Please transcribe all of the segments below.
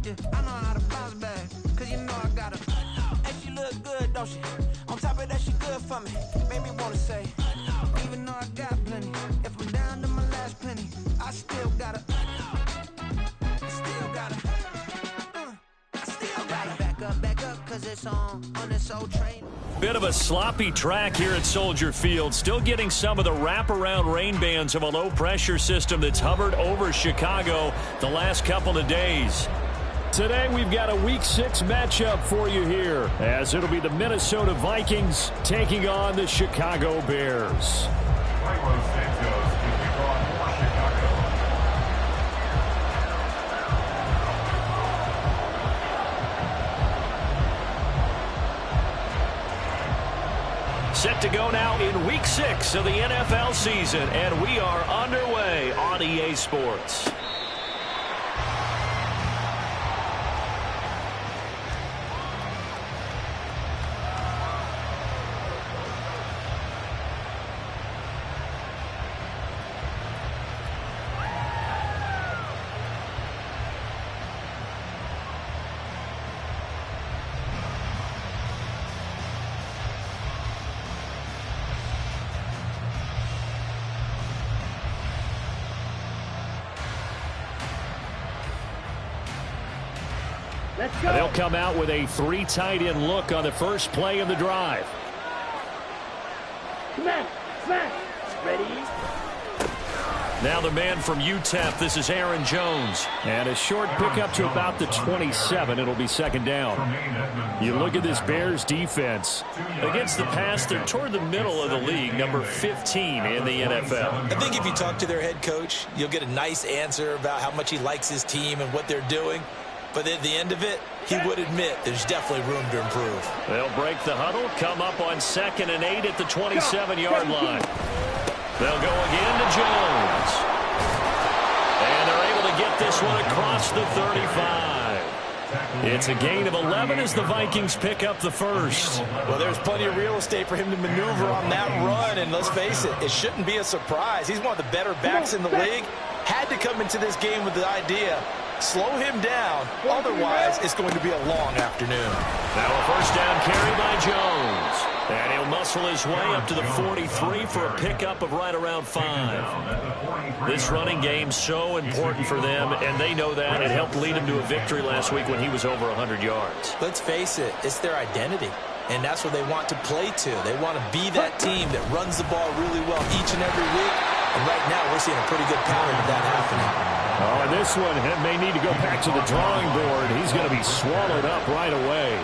Yeah, I know how to bounce back, cause you know I got her. And she look good, don't she? On top of that, she good for me. Made me wanna say, even though I got plenty, if I'm down to my last penny, I still got her. Still got her. I still got her. Back up, cause it's on this old train. Bit of a sloppy track here at Soldier Field. Still getting some of the wraparound rain bands of a low-pressure system that's hovered over Chicago the last couple of days. Today we've got a Week 6 matchup for you here, as it'll be the Minnesota Vikings taking on the Chicago Bears. Set to go now in Week 6 of the NFL season, and we are underway on EA Sports. They'll come out with a 3 tight end look on the first play of the drive. Smash! Ready? Now the man from UTEP, this is Aaron Jones. And a short pickup to about the 27. It'll be second down. You look at this Bears defense. Against the pass, they're toward the middle of the league, number 15 in the NFL. I think if you talk to their head coach, you'll get a nice answer about how much he likes his team and what they're doing. But at the end of it, he would admit there's definitely room to improve. They'll break the huddle, come up on 2nd and 8 at the 27-yard line. They'll go again to Jones. And they're able to get this one across the 35. It's a gain of 11 as the Vikings pick up the first. Well, there's plenty of real estate for him to maneuver on that run. And let's face it, it shouldn't be a surprise. He's one of the better backs in the league. Had to come into this game with the idea, slow him down, otherwise it's going to be a long afternoon. Now a first down carry by Jones. And he'll muscle his way up to the 43 for a pickup of right around 5. This running game's so important for them, and they know that. It helped lead him to a victory last week when he was over 100 yards. Let's face it, it's their identity. And that's what they want to play to. They want to be that team that runs the ball really well each and every week. And right now, we're seeing a pretty good pattern of that happening. Oh, and this one may need to go back to the drawing board. He's going to be swallowed up right away.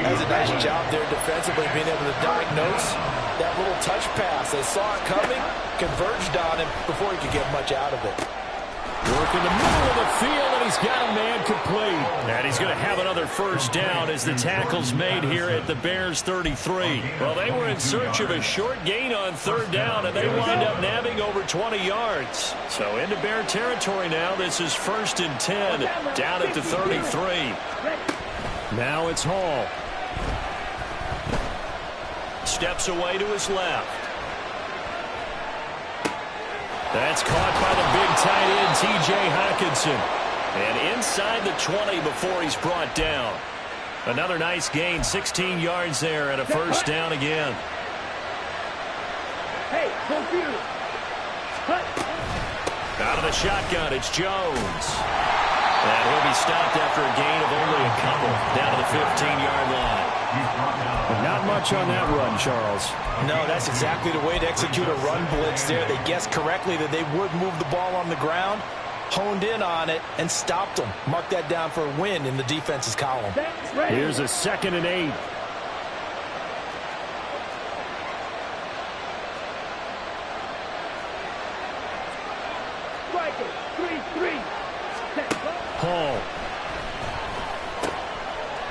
That was a nice job there defensively, being able to diagnose that little touch pass. They saw it coming, converged on him before he could get much out of it. Work in the middle of the field, and he's got a man complete. And he's going to have another first down as the tackle's made here at the Bears 33. Well, they were in search of a short gain on 3rd down, and they wind up nabbing over 20 yards. So into Bear territory now. This is 1st and 10 down at the 33. Now it's Hall. Steps away to his left. That's caught by the big tight end, T.J. Hockenson. And inside the 20 before he's brought down. Another nice gain, 16 yards there, and a first down again. Hey, computer. Out of the shotgun, it's Jones. And he'll be stopped after a gain of only a couple, down to the 15-yard line. Not much on that run, Charles. No, that's exactly the way to execute a run blitz there. They guessed correctly that they would move the ball on the ground, honed in on it, and stopped them. Mark that down for a win in the defense's column. Here's a 2nd and 8. Hall.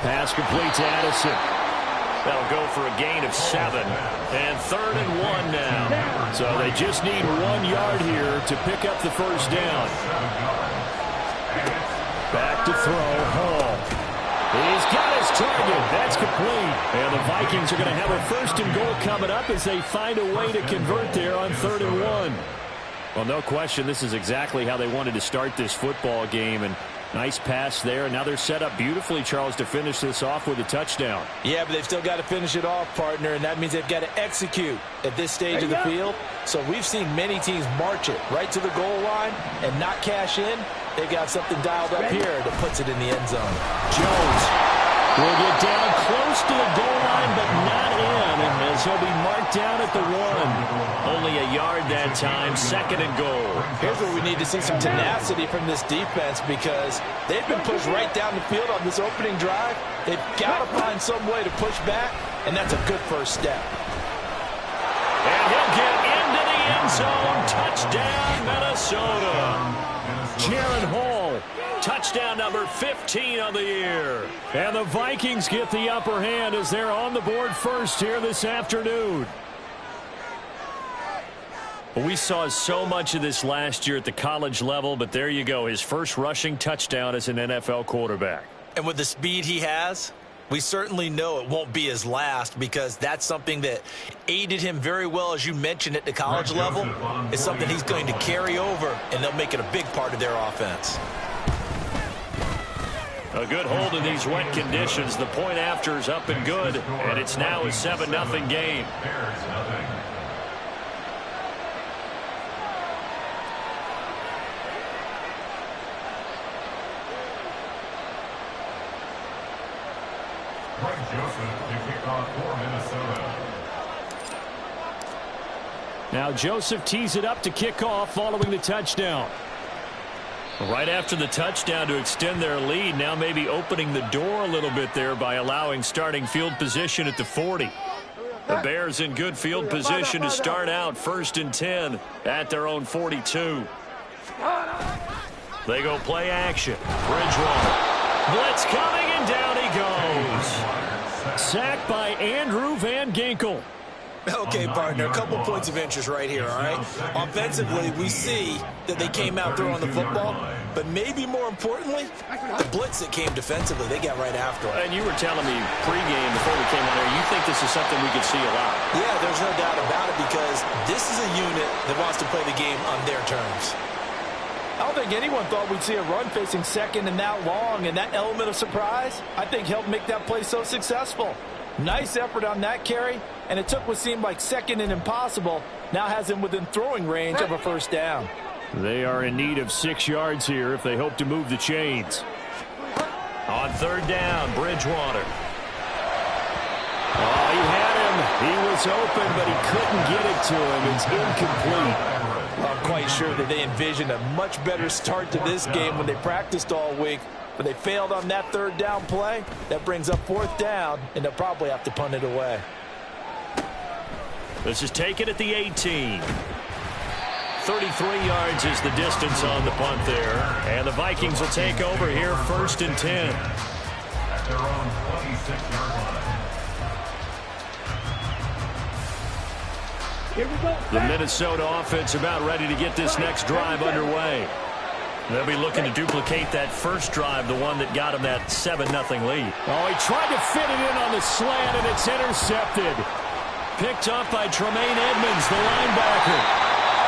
Pass complete to Addison. That'll go for a gain of 7. And 3rd and 1 now. So they just need 1 yard here to pick up the first down. Back to throw, Hall. He's got his target. That's complete. And the Vikings are going to have a 1st and goal coming up as they find a way to convert there on 3rd and 1. Well, no question, this is exactly how they wanted to start this football game. And Nice pass there. Now they're set up beautifully, Charles, to finish this off with a touchdown. Yeah, but they've still got to finish it off, partner, and that means they've got to execute at this stage of the field. So we've seen many teams march it right to the goal line and not cash in. They got something dialed up here that puts it in the end zone. Jones will get down close to the goal line, but not in, as he'll be marked down at the 1. Only a yard that time, 2nd and goal. Here's where we need to see some tenacity from this defense, because they've been pushed right down the field on this opening drive. They've got to find some way to push back, and that's a good first step. And he'll get into the end zone. Touchdown, Minnesota. Jaren Hall, touchdown number 15 on the year. And the Vikings get the upper hand as they're on the board first here this afternoon. We saw so much of this last year at the college level, but there you go, his first rushing touchdown as an NFL quarterback. And with the speed he has, we certainly know it won't be his last, because that's something that aided him very well, as you mentioned, at the college level. It's something he's going to carry over, and they'll make it a big part of their offense. A good hold in these wet conditions. The point after is up and good, and it's now a 7-0 game. Now Joseph tees it up to kick off following the touchdown. Right after the touchdown to extend their lead, now maybe opening the door a little bit there by allowing starting field position at the 40. The Bears in good field position to start out 1st and 10 at their own 42. They go play action. Bridgewater. Blitz coming, and down he goes. Sacked by Andrew Van Ginkel. Okay, partner, a couple points of interest right here, all right? Offensively, we see that they came out there on the football, but maybe more importantly, the blitz that came defensively, they got right after it. And you were telling me pregame before we came on here, you think this is something we could see a lot. Yeah, there's no doubt about it, because this is a unit that wants to play the game on their terms. I don't think anyone thought we'd see a run facing second and that long, and that element of surprise, I think, helped make that play so successful. Nice effort on that carry, and it took what seemed like second and impossible. Now has him within throwing range of a first down. They are in need of 6 yards here if they hope to move the chains. On 3rd down, Bridgewater. Oh, he had him. He was open, but he couldn't get it to him. It's incomplete. I'm quite sure that they envisioned a much better start to this game when they practiced all week. But they failed on that 3rd down play. That brings up 4th down, and they'll probably have to punt it away. This is taken at the 18. 33 yards is the distance on the punt there. And the Vikings will take over here 1st and 10. At their own 26-yard line. Here we go. The Minnesota offense about ready to get this next drive underway. They'll be looking to duplicate that first drive, the one that got him that 7-0 lead. Oh, he tried to fit it in on the slant, and it's intercepted. Picked up by Tremaine Edmonds, the linebacker.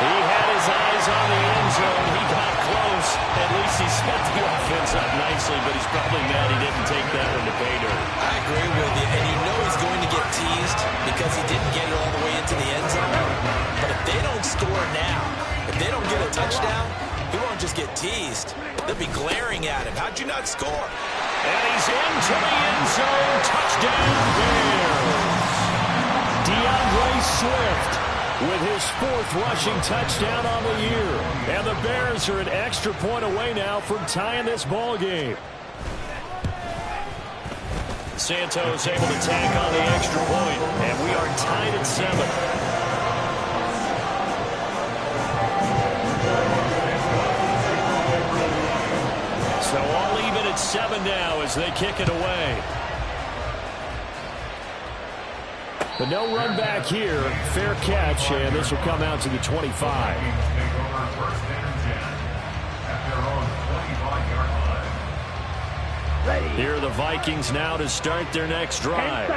He had his eyes on the end zone. He got close. At least he set the offense up nicely, but he's probably mad he didn't take that one to pay dirt. I agree with you, and you know he's going to get teased because he didn't get it all the way into the end zone. But if they don't score now, if they don't get a touchdown, he won't just get teased. They'll be glaring at him. How'd you not score? And he's into the end zone. Touchdown, Bears. DeAndre Swift with his 4th rushing touchdown on the year. And the Bears are an extra point away now from tying this ball game. Santos able to tack on the extra point, and we are tied at 7. So all even at 7 now as they kick it away. But no run back here. Fair catch, and this will come out to the 25. Here are the Vikings now to start their next drive.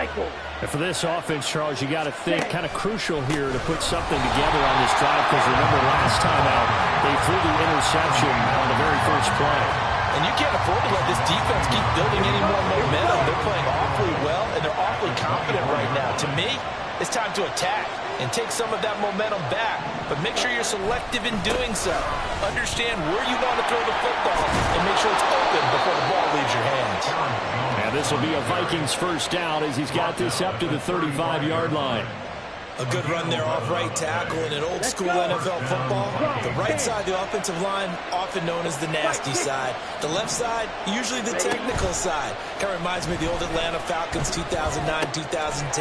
And for this offense, Charles, you got to think kind of crucial here to put something together on this drive, because remember last time out, they threw the interception on the very first play. And you can't afford to let this defense keep building any more momentum. They're playing awfully well, and they're awfully confident right now. To me, it's time to attack and take some of that momentum back. But make sure you're selective in doing so. Understand where you want to throw the football and make sure it's open before the ball leaves your hands. And this will be a Vikings first down as he's got this up to the 35-yard line. A good run there off right tackle in an old-school NFL football. The right side of the offensive line, often known as the nasty side. The left side, usually the technical side. Kind of reminds me of the old Atlanta Falcons 2009-2010.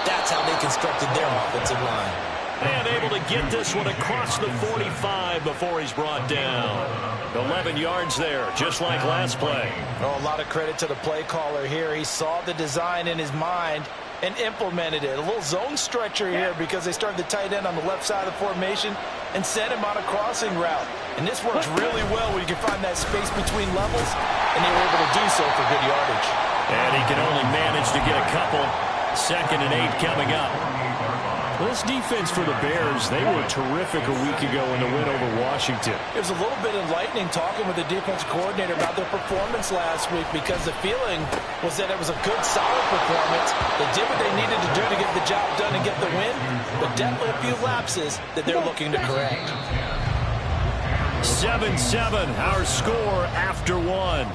That's how they constructed their offensive line. And able to get this one across the 45 before he's brought down. 11 yards there, just like last play. Oh, a lot of credit to the play caller here. He saw the design in his mind and implemented it. A little zone stretcher here because they started the tight end on the left side of the formation and sent him on a crossing route. And this works really well when you can find that space between levels, and they were able to do so for good yardage. And he can only manage to get a couple. 2nd and 8 coming up. This defense for the Bears, they were terrific a week ago in the win over Washington. It was a little bit enlightening talking with the defensive coordinator about their performance last week because the feeling was that it was a good, solid performance. They did what they needed to do to get the job done and get the win, but definitely a few lapses that they're looking to correct. 7-7, our score after 1.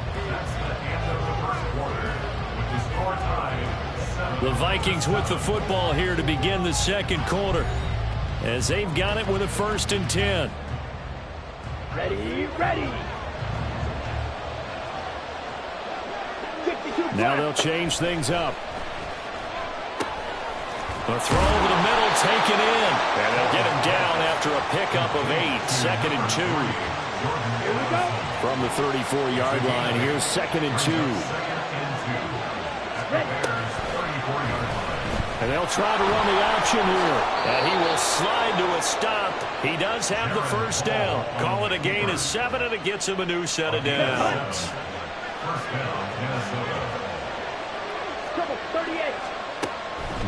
The Vikings with the football here to begin the second quarter as they've got it with a 1st and 10. Ready, ready. Now they'll change things up. A throw over the middle taken in. And they'll get him down after a pickup of 8. 2nd and 2. Here we go. From the 34-yard line, here's 2nd and 2. And they'll try to run the option here. And he will slide to a stop. He does have the first down. Call it a gain of 7, and it gets him a new set of downs. Trouble 38.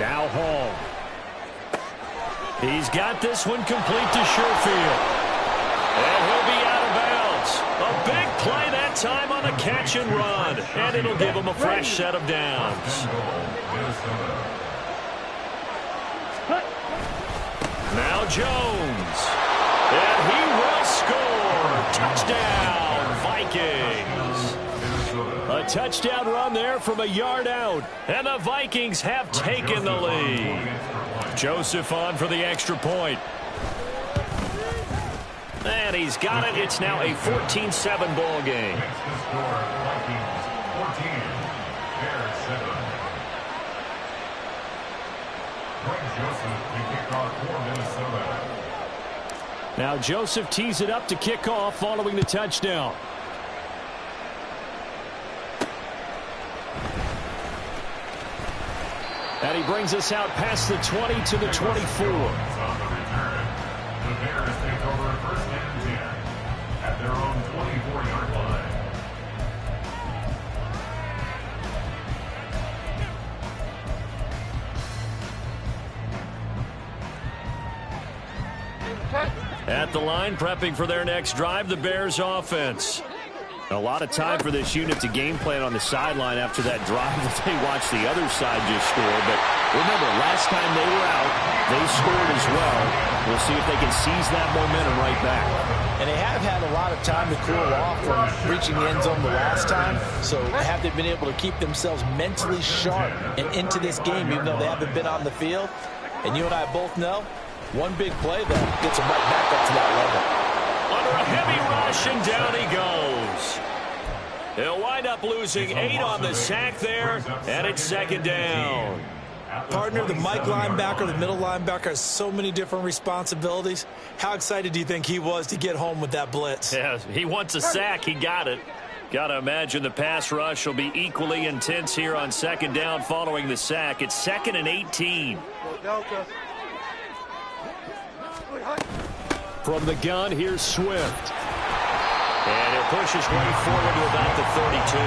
Now Hall. He's got this one complete to Sherfield. And he'll be out of bounds. A big play that time on a catch and run. And it'll give him a fresh set of downs. Now Jones. And he will score. Touchdown, Vikings. A touchdown run there from a yard out. And the Vikings have taken the lead. Joseph on for the extra point. And he's got it. It's now a 14-7 ball game. Now Joseph tees it up to kick off following the touchdown. And he brings us out past the 20 to the 24. The Bears take over 1st and 10 at their own 24-yard line. At the line, prepping for their next drive, the Bears offense. A lot of time for this unit to game plan on the sideline after that drive that they watched the other side just score. But remember, last time they were out, they scored as well. We'll see if they can seize that momentum right back. And they have had a lot of time to cool off from reaching the end zone the last time. So have they been able to keep themselves mentally sharp and into this game, even though they haven't been on the field? And you and I both know, one big play, though, gets them right back up to that level. Under a heavy rush, and down he goes. He'll wind up losing 8 on the sack there, and it's 2nd down. Partner, the Mike linebacker, the middle linebacker, has so many different responsibilities. How excited do you think he was to get home with that blitz? Yeah, he wants a sack. He got it. Got to imagine the pass rush will be equally intense here on 2nd down following the sack. It's 2nd and 18. From the gun, here's Swift. And he'll push his way forward to about the 32.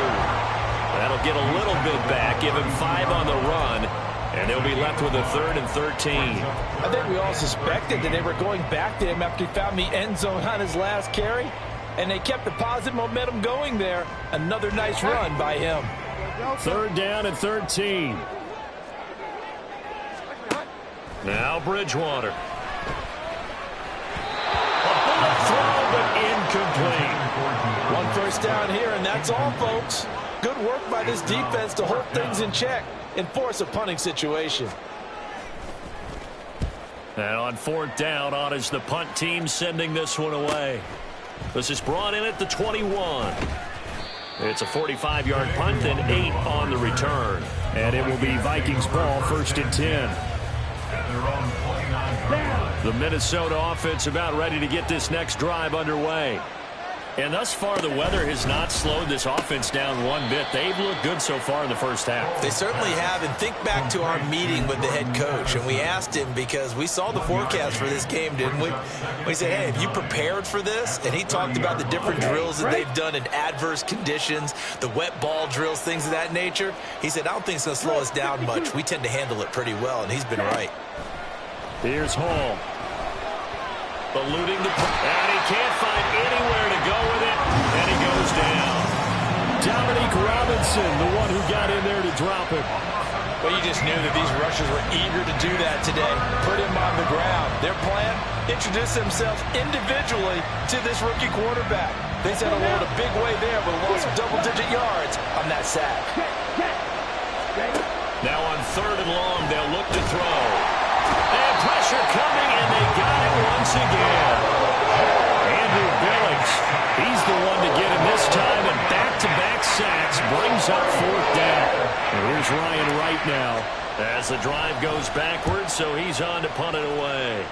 That'll get a little bit back, give him 5 on the run, and they'll be left with a 3rd and 13. I think we all suspected that they were going back to him after he found the end zone on his last carry. And they kept the positive momentum going there. Another nice run by him. 3rd down and 13. Now Bridgewater. A bullet throw, but incomplete. 1 first down here, and that's all, folks. Good work by this defense to hold things in check and force a punting situation. And on 4th down, on is the punt team sending this one away. This is brought in at the 21. It's a 45-yard punt and 8 on the return. And it will be Vikings ball, 1st and 10. The Minnesota offense about ready to get this next drive underway. And thus far, the weather has not slowed this offense down one bit. They've looked good so far in the first half. They certainly have. And think back to our meeting with the head coach. And we asked him, because we saw the forecast for this game, didn't we? We said, hey, have you prepared for this? And he talked about the different drills that they've done in adverse conditions, the wet ball drills, things of that nature. He said, I don't think it's going to slow us down much. We tend to handle it pretty well, and he's been right. Here's Hall. Eluding the punt, and he can't find anywhere to go with it, and he goes down. Dominique Robinson, the one who got in there to drop it. Well, you just knew that these rushers were eager to do that today. Put him on the ground. Their plan, introduce themselves individually to this rookie quarterback. They said a load a big way there, but lost double-digit yards on that sack. Now on 3rd and long, they'll look to throw. And pressure coming, and they got it once again. Andrew Billings, he's the one to get him this time, and back-to-back sacks brings up 4th down. And here's Ryan Wright now as the drive goes backwards, so he's on to punt it away.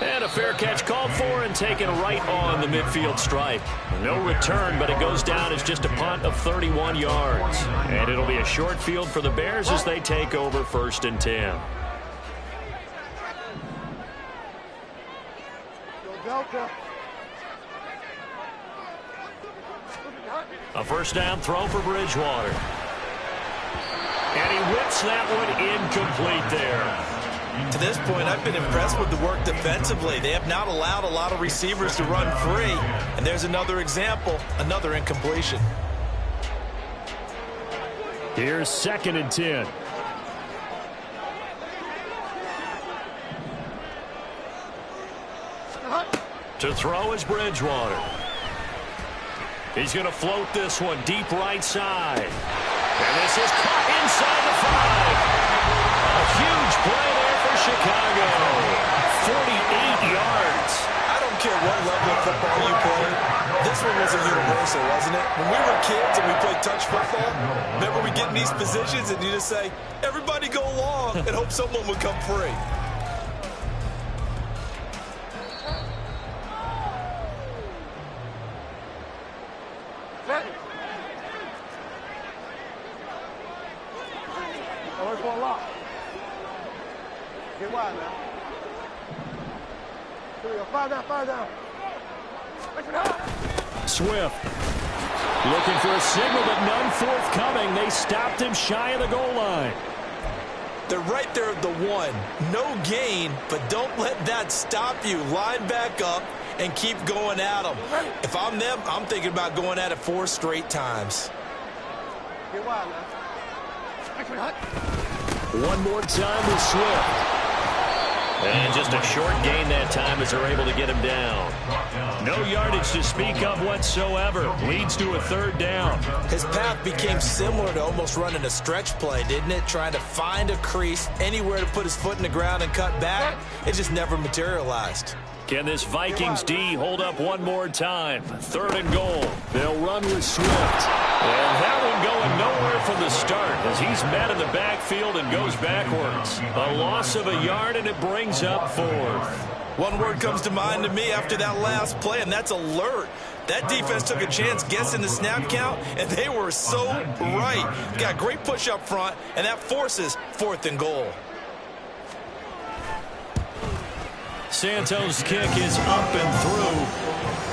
And a fair catch called for and taken right on the midfield stripe. No return, but it goes down as just a punt of 31 yards. And it'll be a short field for the Bears as they take over 1st and 10. A 1st down throw for Bridgewater. And he whips that one incomplete there. To this point, I've been impressed with the work defensively. They have not allowed a lot of receivers to run free. And there's another example, another incompletion. Here's 2nd and 10. To throw is Bridgewater. He's going to float this one deep right side. And this is caught inside the 5. A huge play there for Chicago. 48 yards. I don't care what level of football you play. This one was a universal, wasn't it? When we were kids and we played touch football, remember we get in these positions and you just say, everybody go long, and hope someone would come free. Swift looking for a signal, but none forthcoming. They stopped him shy of the goal line. They're right there at the 1. No gain, but don't let that stop you. Line back up and keep going at them. If I'm them, I'm thinking about going at it 4 straight times. One more time with Swift. And just a short gain that time as they're able to get him down. No yardage to speak of whatsoever. Leads to a 3rd down. His path became similar to almost running a stretch play, didn't it? Trying to find a crease, anywhere to put his foot in the ground and cut back. It just never materialized. Can this Vikings D hold up one more time? 3rd and goal. They'll run with Swift. And that one going nowhere from the start as he's met in the backfield and goes backwards. A loss of a yard, and it brings up 4th. One word comes to mind to me after that last play, and that's alert. That defense took a chance guessing the snap count, and they were so right. Got a great push up front, and that forces 4th and goal. Santos' kick is up and through.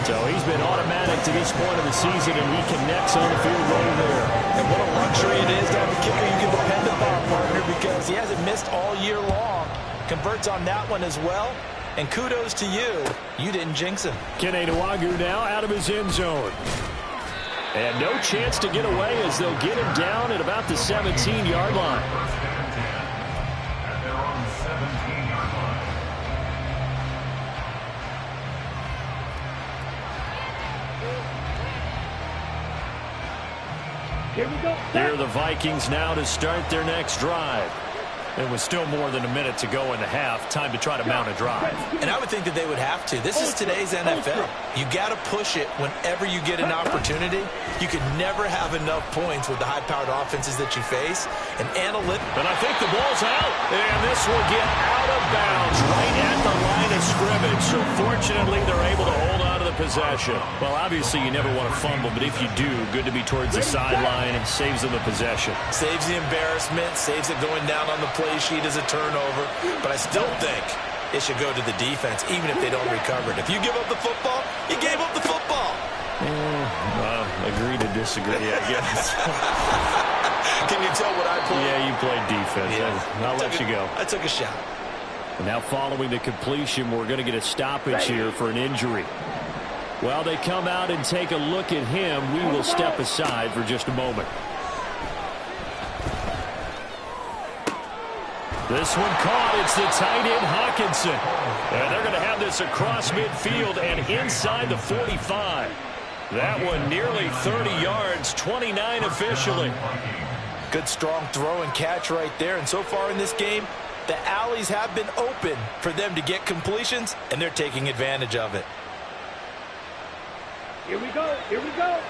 So he's been automatic to this point of the season, and he connects on the field goal there. And what a luxury it is to have a kicker you can depend upon, partner, because he hasn't missed all year long. Converts on that one as well. And kudos to you. You didn't jinx him. Kene Nwangwu now out of his end zone. And no chance to get away as they'll get him down at about the 17-yard line. At their own 17-yard line. Here we go. Here are the Vikings now to start their next drive. It was still more than a minute to go in the half. Time to try to mount a drive. And I would think that they would have to. This is today's NFL. You got to push it whenever you get an opportunity. You can never have enough points with the high-powered offenses that you face. And But I think the ball's out. And this will get out of bounds right at the line of scrimmage. So fortunately, they're able to hold on to the possession. Well, obviously, you never want to fumble. But if you do, good to be towards the sideline. It saves them the possession. saves the embarrassment, saves it going down on the play sheet as a turnover. But I still think it should go to the defense, even if they don't recover it. If you give up the football, you gave up the football. Agree to disagree, I guess. Can you tell what I played? Yeah, you played defense. Yeah. I'll let you go. I took a shot. Now following the completion, we're going to get a stoppage here for an injury. While they come out and take a look at him, we will step aside for just a moment. This one caught. It's the tight end, Hockenson. And they're going to have this across midfield and inside the 45. That one nearly 30 yards, 29 officially. Good strong throw and catch right there. And so far in this game, the alleys have been open for them to get completions, and they're taking advantage of it. Here we go. Here we go.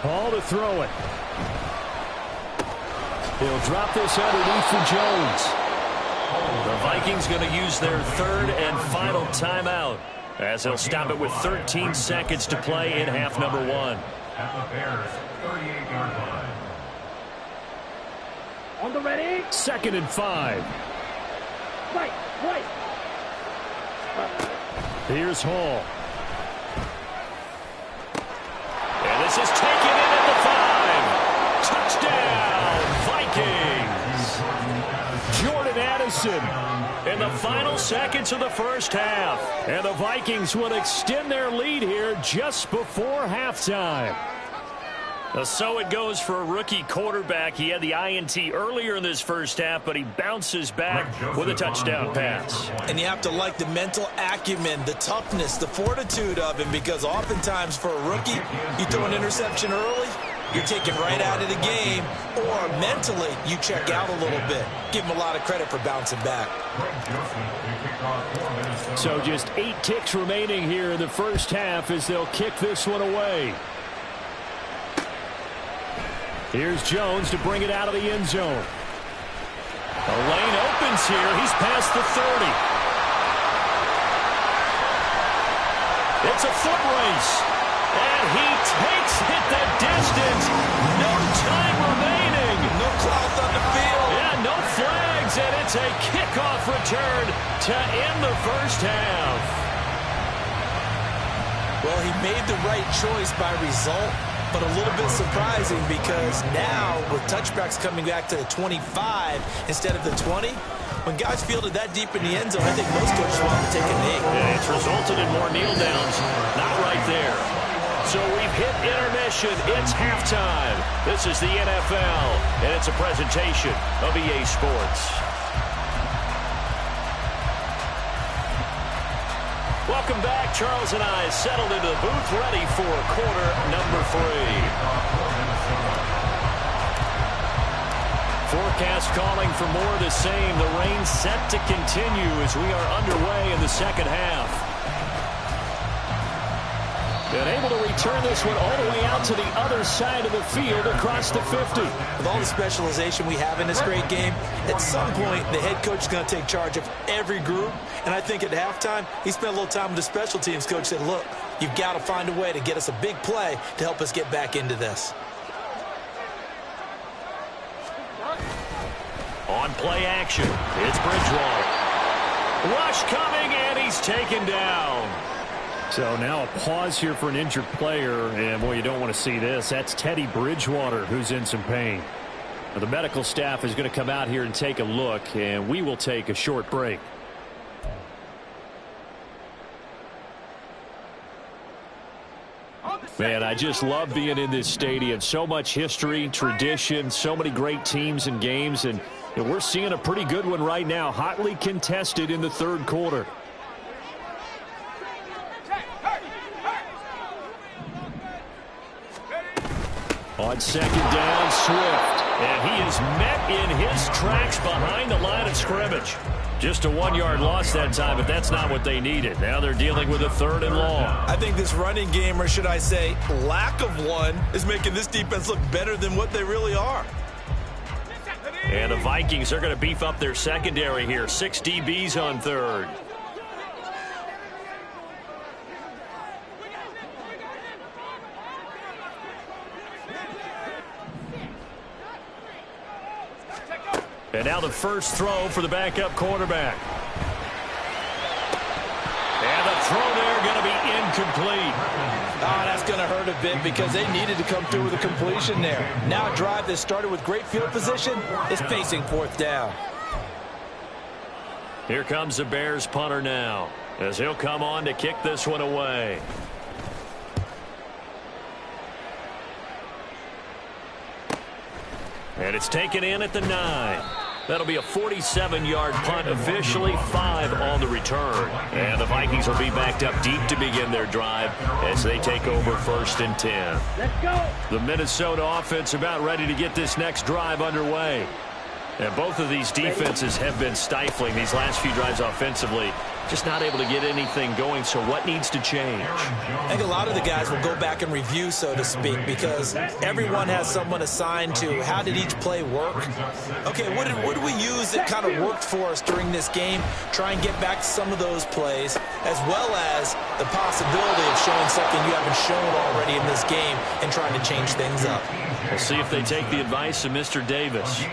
Ball to throw it. He'll drop this underneath for Jones. The Vikings going to use their third and final timeout as they'll stop it with 13 seconds to play in half number one. At the Bears' 38-yard line. On the ready. 2nd and 5. Right. Here's Hall. And this is taken in at the 5. Touchdown, Vikings. Jordan Addison in the final seconds of the first half. And the Vikings will extend their lead here just before halftime. So it goes for a rookie quarterback. He had the INT earlier in this first half, but he bounces back with a touchdown pass. And you have to like the mental acumen, the toughness, the fortitude of him, because oftentimes for a rookie, you throw an interception early, you're taken right out of the game, or mentally you check out a little bit. Give him a lot of credit for bouncing back. So just 8 ticks remaining here in the first half as they'll kick this one away. Here's Jones to bring it out of the end zone. The lane opens here. He's past the 30. It's a foot race. And he takes it the distance. No time remaining. No cloth on the field. Yeah, no flags. And it's a kickoff return to end the first half. Well, he made the right choice by result, but a little bit surprising because now with touchbacks coming back to the 25 instead of the 20, when guys fielded that deep in the end zone, I think most coaches want to take a knee. Yeah, it's resulted in more kneel downs. Not right there. So we've hit intermission. It's halftime. This is the NFL, and it's a presentation of EA Sports. Welcome back. Charles and I settled into the booth, ready for quarter number 3. Forecast calling for more of the same. The rain set to continue as we are underway in the second half. And able to return this one all the way out to the other side of the field across the 50. With all the specialization we have in this great game, at some point the head coach is going to take charge of every group. And I think at halftime, he spent a little time with the special teams coach, said, look, you've got to find a way to get us a big play to help us get back into this. On play action, it's Bridgewater. Rush coming, and he's taken down. So now a pause here for an injured player, and boy, you don't want to see this. That's Teddy Bridgewater who's in some pain. Now, the medical staff is going to come out here and take a look, and we will take a short break. Man, I just love being in this stadium. So much history, tradition, so many great teams and games, and we're seeing a pretty good one right now, hotly contested in the third quarter. On second down, Swift. And he is met in his tracks behind the line of scrimmage. Just a 1-yard loss that time, but that's not what they needed. Now they're dealing with a 3rd and long. I think this running game, or should I say lack of one, is making this defense look better than what they really are. And the Vikings are going to beef up their secondary here. 6 DBs on 3rd. And now the first throw for the backup quarterback. And the throw there going to be incomplete. Oh, that's going to hurt a bit because they needed to come through with a completion there. Now a drive that started with great field position is facing 4th down. Here comes the Bears punter now, as he'll come on to kick this one away. And it's taken in at the 9. That'll be a 47-yard punt, officially 5 on the return. And the Vikings will be backed up deep to begin their drive as they take over 1st and 10. Let's go. The Minnesota offense about ready to get this next drive underway. And both of these defenses have been stifling these last few drives offensively. Just not able to get anything going, so what needs to change? I think a lot of the guys will go back and review, so to speak, because everyone has someone assigned to how did each play work. Okay, what did we use that kind of worked for us during this game? Try and get back to some of those plays, as well as the possibility of showing something you haven't shown already in this game and trying to change things up. We'll see if they take the advice of Mr. Davis.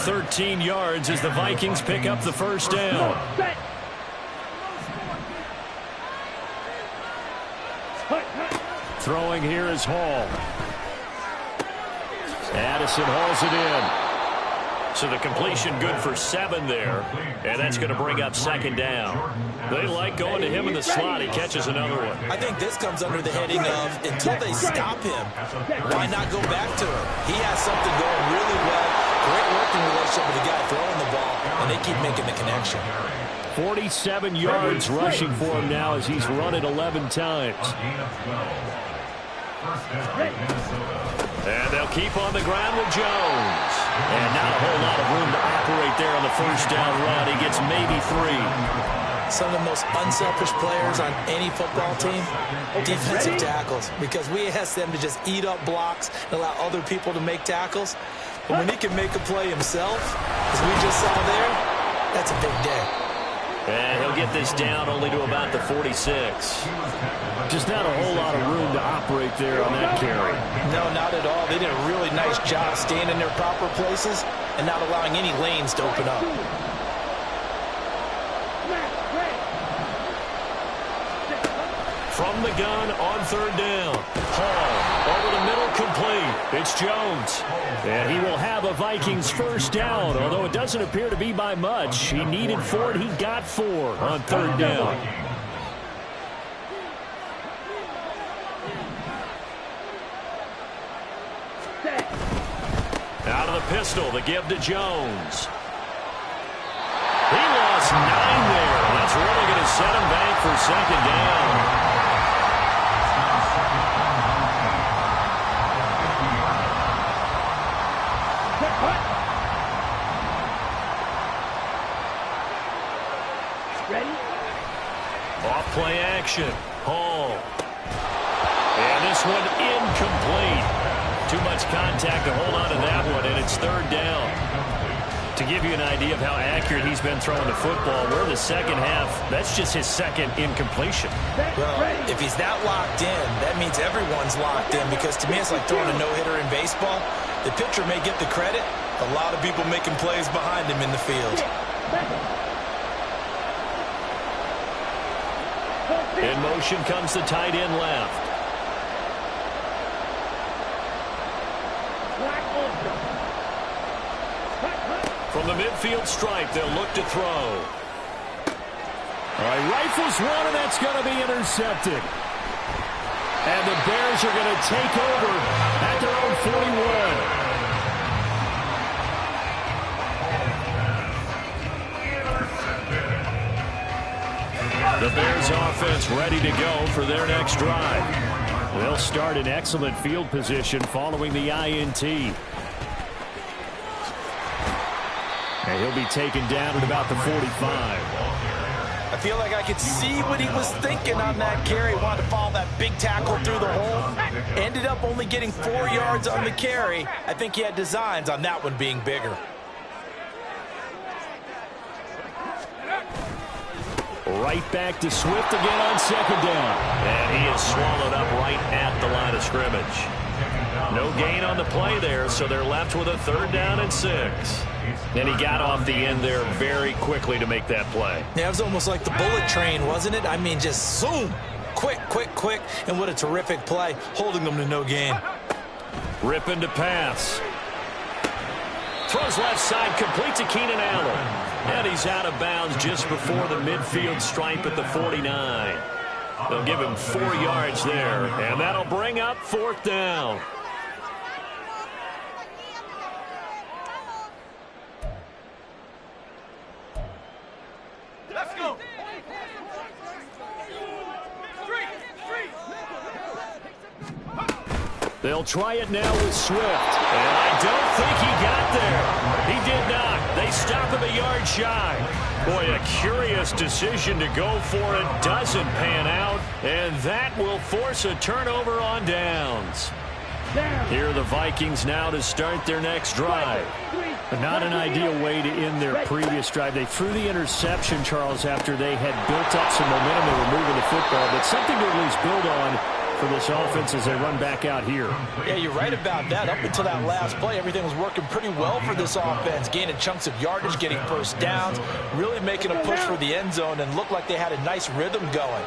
13 yards as the Vikings pick up the first down. Throwing here is Hall. Addison hauls it in. So the completion good for 7 there. And that's going to bring up 2nd down. They like going to him in the slot. He catches another one. I think this comes under the heading of until they stop him, why not go back to him? He has something going really well. Great working relationship with the guy throwing the ball, and they keep making the connection. 47 yards rushing for him now as he's run it 11 times. And they'll keep on the ground with Jones. And not a whole lot of room to operate there on the first down run. He gets maybe 3. Some of the most unselfish players on any football team, defensive tackles, because we ask them to just eat up blocks and allow other people to make tackles. But when he can make a play himself, as we just saw there, that's a big day. And he'll get this down only to about the 46. Just not a whole lot of room to operate there on that carry. No, not at all. They did a really nice job staying in their proper places and not allowing any lanes to open up. From the gun on 3rd down. Hall over the middle, complete. It's Jones. And he will have a Vikings first down, although it doesn't appear to be by much. He needed 4, and he got 4 on 3rd down. Out of the pistol, the give to Jones. He lost 9 there. That's really going to set him back for 2nd down. Off play action. Hall. And this one incomplete. Too much contact to hold on to that one, and it's 3rd down. To give you an idea of how accurate he's been throwing the football, we're in the second half. That's just his 2nd incompletion. Well, if he's that locked in, that means everyone's locked in, because to me it's like throwing a no-hitter in baseball. The pitcher may get the credit. A lot of people making plays behind him in the field. In motion comes the tight end left. From the midfield stripe, they'll look to throw. All right, rifles one, and that's going to be intercepted. And the Bears are going to take over at their own 41. The Bears offense ready to go for their next drive. They'll start in excellent field position following the INT. And he'll be taken down at about the 45. I feel like I could see what he was thinking on that carry. Wanted to follow that big tackle through the hole. Ended up only getting 4 yards on the carry. I think he had designs on that one being bigger. Right back to Swift again on second down. And he is swallowed up right at the line of scrimmage. No gain on the play there, so they're left with a 3rd down and 6. And he got off the end there very quickly to make that play. Yeah, it was almost like the bullet train, wasn't it? I mean, just zoom. Quick, quick, quick. And what a terrific play, holding them to no gain. Ripping to pass. Throws left side, complete to Keenan Allen. And he's out of bounds just before the midfield stripe at the 49. They'll give him 4 yards there, and that'll bring up 4th down. Let's go. They'll try it now with Swift. And I don't think he got there. He did not. They stop him a yard shy. Boy, a curious decision to go for it. Doesn't pan out. And that will force a turnover on downs. Here are the Vikings now to start their next drive. But not an ideal way to end their previous drive. They threw the interception, Charles, after they had built up some momentum. They were moving the football, but something to at least build on for this offense as they run back out here. Yeah, you're right about that. Up until that last play, everything was working pretty well for this offense, gaining chunks of yardage, getting first downs, really making a push for the end zone, and looked like they had a nice rhythm going.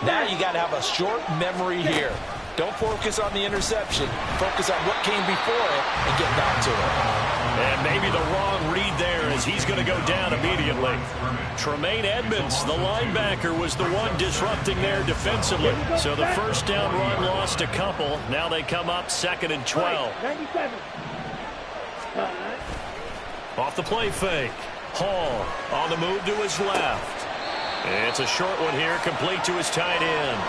Now you got to have a short memory here. Don't focus on the interception. Focus on what came before it and get back to it. And maybe the wrong read there as he's going to go down immediately. Tremaine Edmonds, the linebacker, was the one disrupting there defensively. So the first down run lost a couple. Now they come up 2nd and 12. 97. Off the play fake. Hall on the move to his left. It's a short one here, complete to his tight end.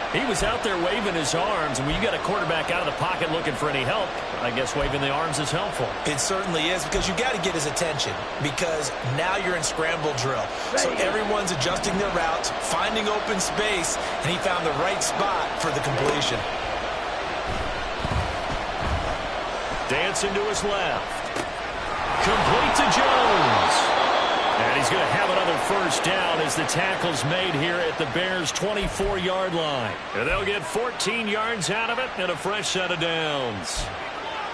He was out there waving his arms, and when you got a quarterback out of the pocket looking for any help, I guess waving the arms is helpful. It certainly is, because you got to get his attention, because now you're in scramble drill. So everyone's adjusting their routes, finding open space, and he found the right spot for the completion. Dancing to his left. Complete to Jones. And he's going to have another first down as the tackle's made here at the Bears' 24-yard line. And they'll get 14 yards out of it and a fresh set of downs.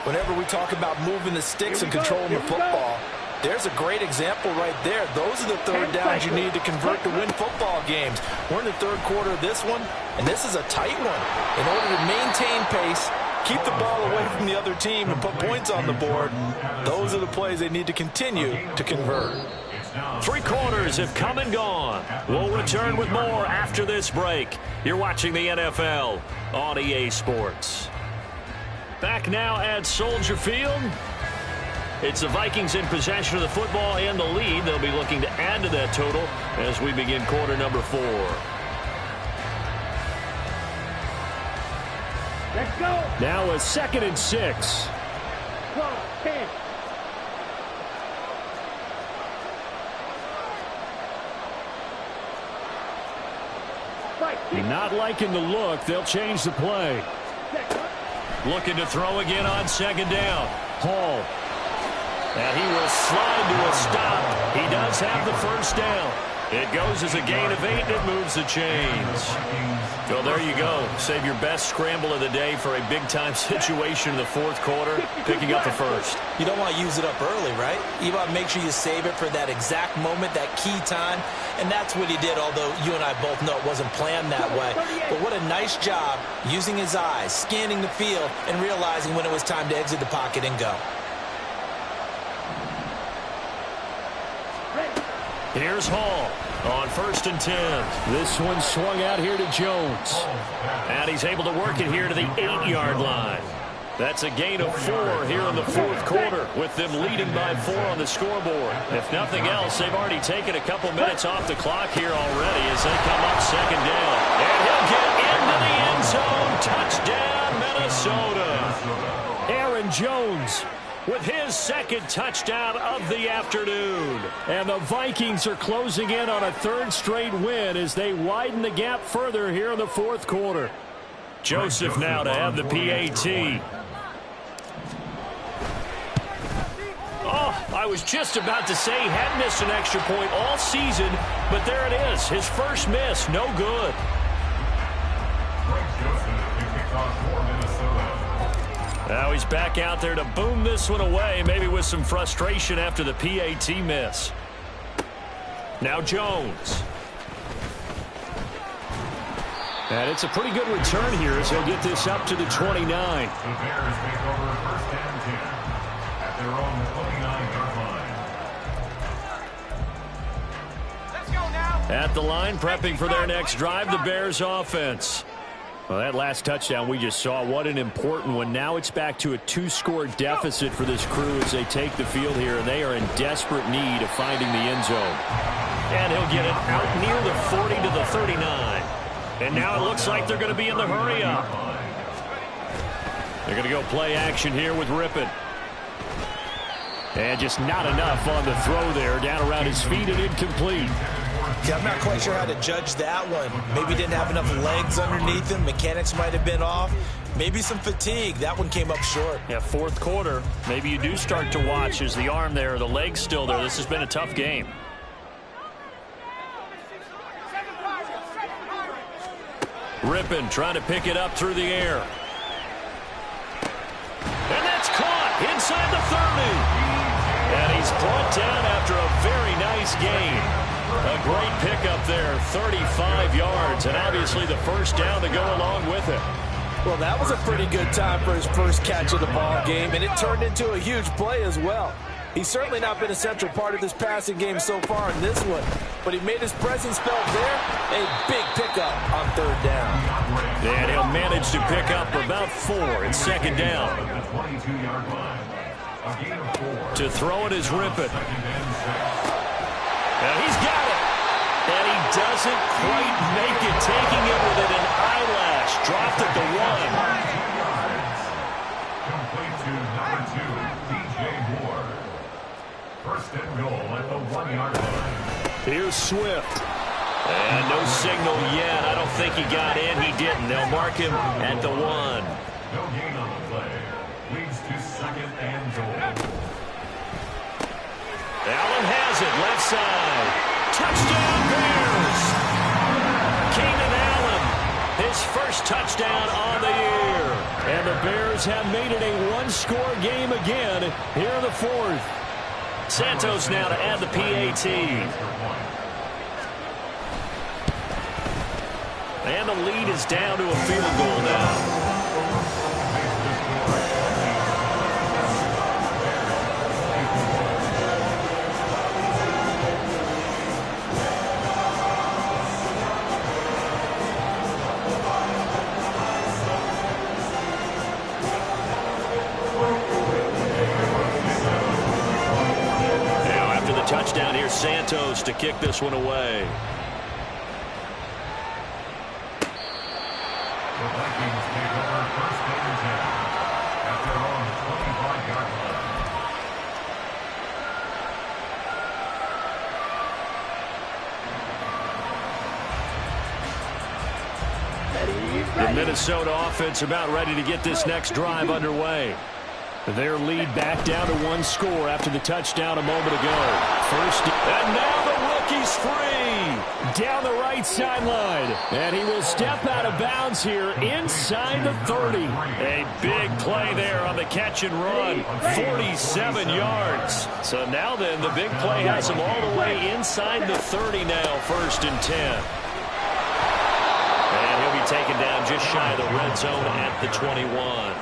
Whenever we talk about moving the sticks and controlling the football, there's a great example right there. Those are the 3rd downs you need to convert to win football games. We're in the 3rd quarter of this one, and this is a tight one. In order to maintain pace, keep the ball away from the other team, and put points on the board, those are the plays they need to continue to convert. 3 quarters have come and gone. We'll return with more after this break. You're watching the NFL on EA Sports. Back now at Soldier Field. It's the Vikings in possession of the football and the lead. They'll be looking to add to that total as we begin quarter number 4. Let's go. Now a 2nd and 6. 12, 10. Not liking the look. They'll change the play. Looking to throw again on 2nd down. Hall. And he will slide to a stop. He does have the first down. It goes as a gain of 8, and it moves the chains. Well, there you go. Save your best scramble of the day for a big-time situation in the fourth quarter, picking up the first. You don't want to use it up early, right? You want to make sure you save it for that exact moment, that key time, and that's what he did, although you and I both know it wasn't planned that way. But what a nice job using his eyes, scanning the field, and realizing when it was time to exit the pocket and go. Here's Hall on 1st and 10. This one swung out here to Jones. And he's able to work it here to the 8-yard line. That's a gain of 4 here in the fourth quarter, with them leading by 4 on the scoreboard. If nothing else, they've already taken a couple minutes off the clock here already as they come up 2nd down. And he'll get into the end zone. Touchdown, Minnesota. Aaron Jones with his 2nd touchdown of the afternoon. And the Vikings are closing in on a 3rd straight win as they widen the gap further here in the fourth quarter. Joseph now to have the PAT. Oh, I was just about to say he hadn't missed an extra point all season, but there it is. His first miss, no good. Now he's back out there to boom this one away, maybe with some frustration after the PAT miss. Now Jones. And it's a pretty good return here as he'll get this up to the 29. The Bears take over 1st and 10 at their own 29-yard line. Let's go now. At the line, prepping for their next drive, the Bears offense. Well, that last touchdown we just saw, what an important one. Now it's back to a 2-score deficit for this crew as they take the field here, and they are in desperate need of finding the end zone. And he'll get it out near the 40 to the 39. And now it looks like they're going to be in the hurry-up. They're going to go play action here with Rippon. And just not enough on the throw there, down around his feet and incomplete. Yeah, I'm not quite sure how to judge that one. Maybe didn't have enough legs underneath him. Mechanics might have been off. Maybe some fatigue. That one came up short. Yeah, fourth quarter. Maybe you do start to watch as the arm there, the leg's still there. This has been a tough game. Rippon trying to pick it up through the air. And that's caught inside the 30. And he's brought down after a very nice gain. A great pickup there, 35 yards, and obviously the first down to go along with it. Well, that was a pretty good time for his first catch of the ball game, and it turned into a huge play as well. He's certainly not been a central part of this passing game so far in this one, but he made his presence felt there. A big pickup on 3rd down. And he'll manage to pick up about 4 in 2nd down. To throw it is Rippon. And he's got it. And he doesn't quite make it, taking it with an eyelash. Dropped at the 1. Complete to number 2, DJ Moore. 1st and goal at the 1-yard line. Here's Swift. And no signal yet. I don't think he got in. He didn't. They'll mark him at the 1. No gain on the play. Leads to 2nd and goal. Allen has it, left side. Touchdown, Bears! Keenan Allen, his first touchdown on the year. And the Bears have made it a 1-score game again here in the 4th. Santos now to add the PAT. And the lead is down to a field goal now. Touchdown here, Santos to kick this one away. The Vikings take over 1st and 10 at their own 25-yard line. The Minnesota offense about ready to get this next drive underway. Their lead back down to 1 score after the touchdown a moment ago. First, and now the rookie he's free down the right sideline. And he will step out of bounds here inside the 30. A big play there on the catch and run. 47 yards. So now then, the big play has him all the way inside the 30 now, 1st and 10. And he'll be taken down just shy of the red zone at the 21.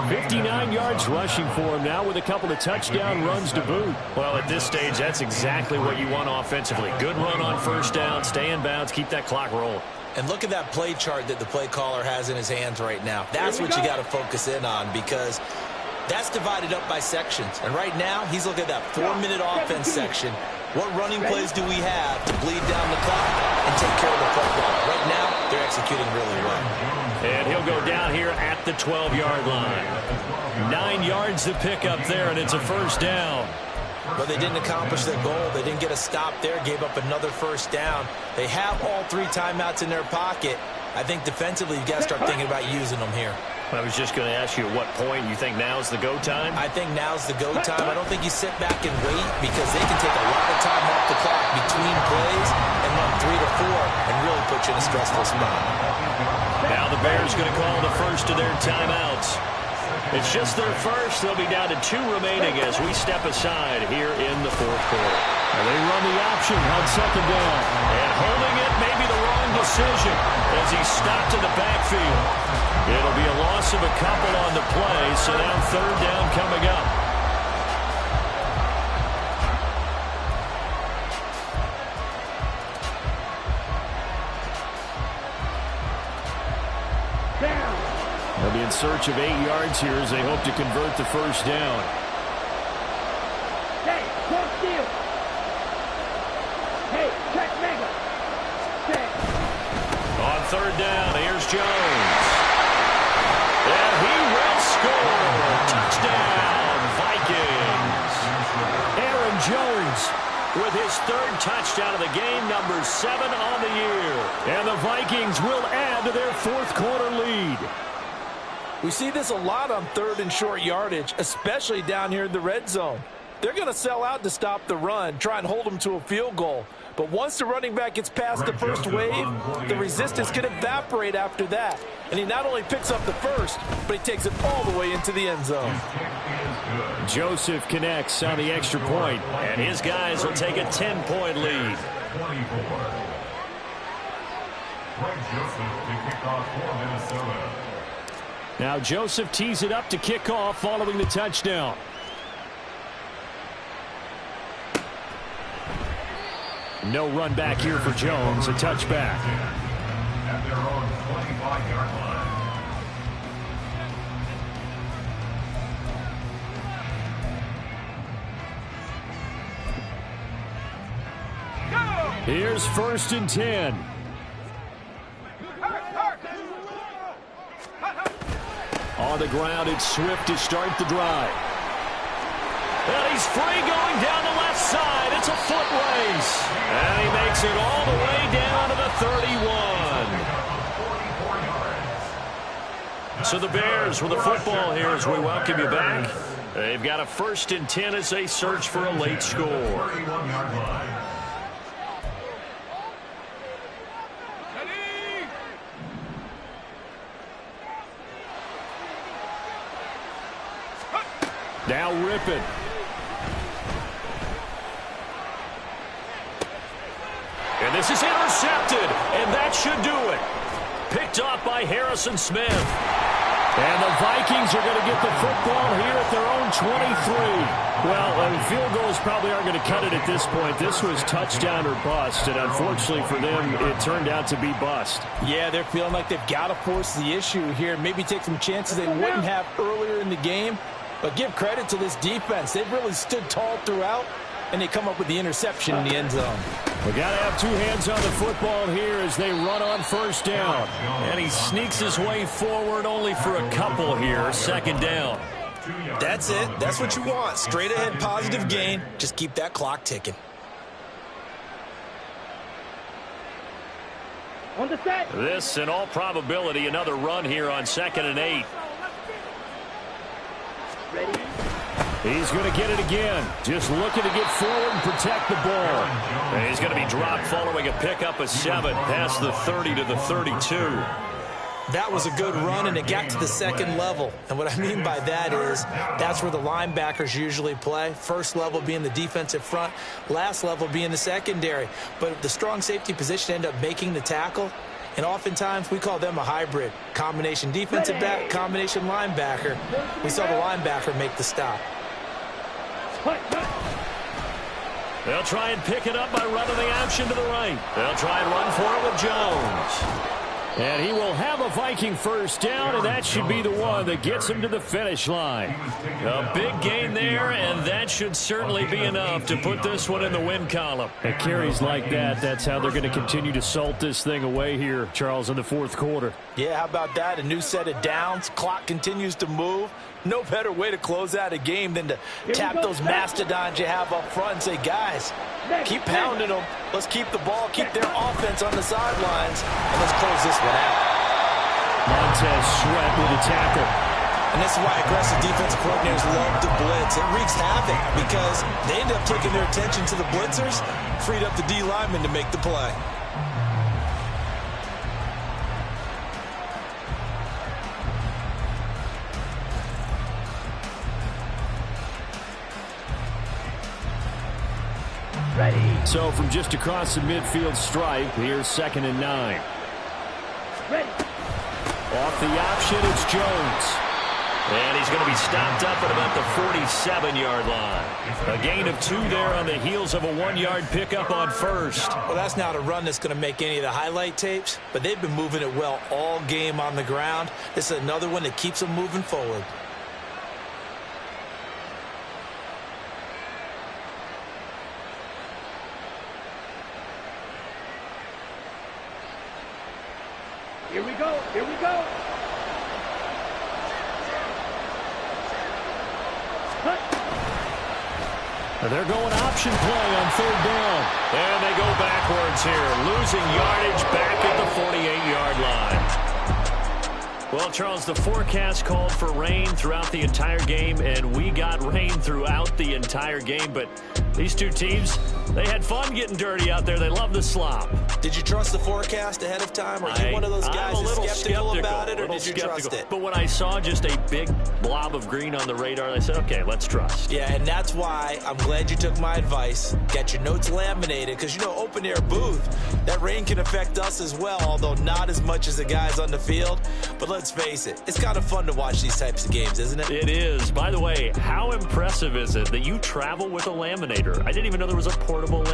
59 yards rushing for him now with a couple of touchdown runs to boot. Well, at this stage, that's exactly what you want offensively. Good run on 1st down, stay in bounds, keep that clock rolling. And look at that play chart that the play caller has in his hands right now. That's what you got to focus in on, because that's divided up by sections. And right now, he's looking at that 4-minute offense section. What running plays do we have to bleed down the clock and take care of the football? Right now, they're executing really well. And he'll go down here at the 12-yard line. 9 yards to pick up there, and it's a 1st down. But they didn't accomplish their goal. They didn't get a stop there, gave up another 1st down. They have all 3 timeouts in their pocket. I think defensively, you've got to start thinking about using them here. I was just going to ask you at what point you think now's the go time? I think now's the go time. I don't think you sit back and wait, because they can take a lot of time off the clock between plays and run 3 to 4 and really put you in a stressful spot. Now the Bears going to call the first of their timeouts. It's just their first. They'll be down to 2 remaining as we step aside here in the 4th quarter. And they run the option on 2nd down. And holding it may be the wrong decision as he stopped in the backfield. It'll be a loss of a couple on the play, so now 3rd down coming up. They'll be in search of 8 yards here as they hope to convert the 1st down. Hey, cross field. Hey, check mega. Check. On 3rd down, here's Jones. And he will score. Touchdown, Vikings. Aaron Jones with his 3rd touchdown of the game, number 7 on the year. And the Vikings will add to their 4th quarter lead. We see this a lot on 3rd and short yardage, especially down here in the red zone. They're going to sell out to stop the run, try and hold them to a field goal. But once the running back gets past the first wave, the resistance can evaporate after that. And he not only picks up the first, but he takes it all the way into the end zone. Joseph connects on the extra point, and his guys will take a 10-point lead. 24. Greg Joseph to kick off for Minnesota. Now Joseph tees it up to kick off following the touchdown. No run back here for Jones, a touchback. At their own 25-yard line. Here's 1st and 10. On the ground, it's Swift to start the drive. And he's free going down the left side. It's a foot race. And he makes it all the way down to the 31. So the Bears with the football here as we welcome you back. They've got a 1st and 10 as they search for a late score. 31-yard line. Now Rippon. And this is intercepted, and that should do it. Picked off by Harrison Smith. And the Vikings are going to get the football here at their own 23. Well, field goals probably aren't going to cut it at this point. This was touchdown or bust, and unfortunately for them, it turned out to be bust. Yeah, they're feeling like they've got to force the issue here. Maybe take some chances they wouldn't have earlier in the game. But give credit to this defense. They've really stood tall throughout, and they come up with the interception in the end zone. We got to have 2 hands on the football here as they run on 1st down. And he sneaks his way forward only for a couple here. 2nd down. That's it. That's what you want. Straight ahead positive gain. Just keep that clock ticking. On the set. This, in all probability, another run here on 2nd and 8. Ready? He's going to get it again. Just looking to get forward and protect the ball. And he's going to be dropped following a pickup of 7 past the 30 to the 32. That was a good run, and it got to the second level. And what I mean by that is that's where the linebackers usually play. First level being the defensive front, last level being the secondary. But the strong safety position ended up making the tackle, and oftentimes we call them a hybrid. Combination defensive back, combination linebacker. We saw the linebacker make the stop. They'll try and pick it up by running the option to the right. They'll try and run for it with Jones. And he will have a Viking first down, and that should be the one that gets him to the finish line. A big gain there, and that should certainly be enough to put this one in the win column. At carries like that, that's how they're going to continue to salt this thing away here, Charles, in the fourth quarter. Yeah, how about that? A new set of downs. Clock continues to move. No better way to close out a game than to tap those mastodons you have up front and say, guys, keep pounding them. Let's keep the ball, keep their offense on the sidelines, and let's close this one out. Montez Sweat with a tackle. And this is why aggressive defensive coordinators love to blitz. It wreaks havoc because they end up taking their attention to the blitzers, freed up the D lineman to make the play. Ready. So from just across the midfield stripe, here's 2nd and 9. Ready. Off the option, it's Jones. And he's going to be stopped up at about the 47-yard line. A gain of 2 there on the heels of a 1-yard pickup on first. Well, that's not a run that's going to make any of the highlight tapes, but they've been moving it well all game on the ground. This is another one that keeps them moving forward. Here we go. Here we go. Cut. They're going option play on 3rd down. And they go backwards here, losing yardage back at the 48-yard line. Well, Charles, the forecast called for rain throughout the entire game, and we got rain throughout the entire game. But these two teams, they had fun getting dirty out there. They love the slop. Did you trust the forecast ahead of time? Are you one of those guys that's skeptical about it, or did you trust it? But when I saw just a big blob of green on the radar, I said, okay, let's trust. Yeah, and that's why I'm glad you took my advice. Get your notes laminated, because, you know, open-air booth, that rain can affect us as well, although not as much as the guys on the field. But let's face it, it's kind of fun to watch these types of games, isn't it? It is. By the way, how impressive is it that you travel with a laminator? I didn't even know there was a portable laminator.